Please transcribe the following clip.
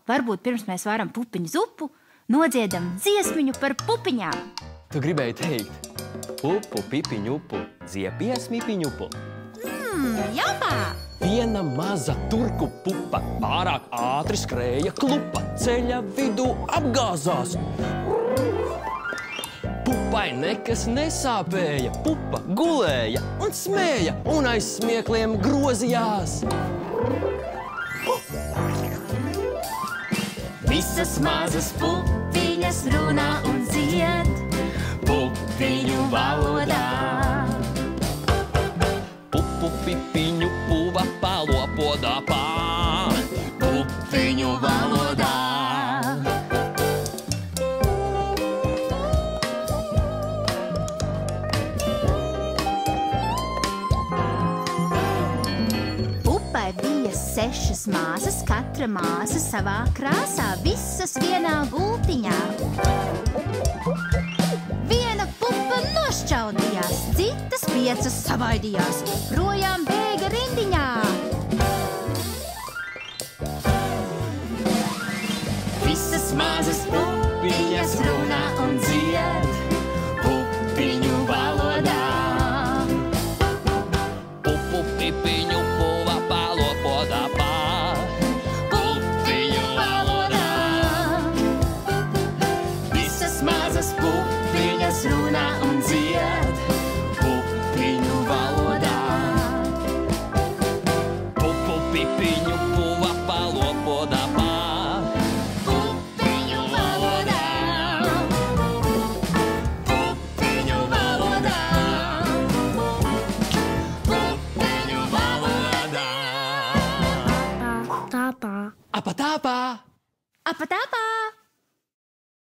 Varbūt pirms mēs varam pupiņu zupu, nodziedam dziesmiņu par pupiņām. Tu gribēji teikt, pupu, pipiņupu, dziepies mipiņupu. Japā! Viena maza turku pupa pārāk ātri skrēja klupa, ceļa vidū apgāzās. Pupai nekas nesāpēja, pupa gulēja un smēja un aiz smiekliem grozījās. Visas mazas pupiņas runā un dzied pupiņu valodā. Pupu, pipiņu, puva palopodā pā, Pupiņu valodā. Pupai bija 6 māsas, katra māsa savā krāsā, visas vienā gultiņā. Viena pupa nošķaudījās, citas 5 savaidījās, projām bēga rindiņā. Visas mazas pupiņas runā un dzied pupiņu valodā. pupu, pipiņu, puva palopodā pā, Pupiņu valodā. Visas mazas pupiņas runā un dzied pupiņu valodā. pupu, pipiņu, puva palopodā pā. Pupiņu valodā. Pupiņu valodā. Pupiņu valodā. Apatāpā! Apatāpā!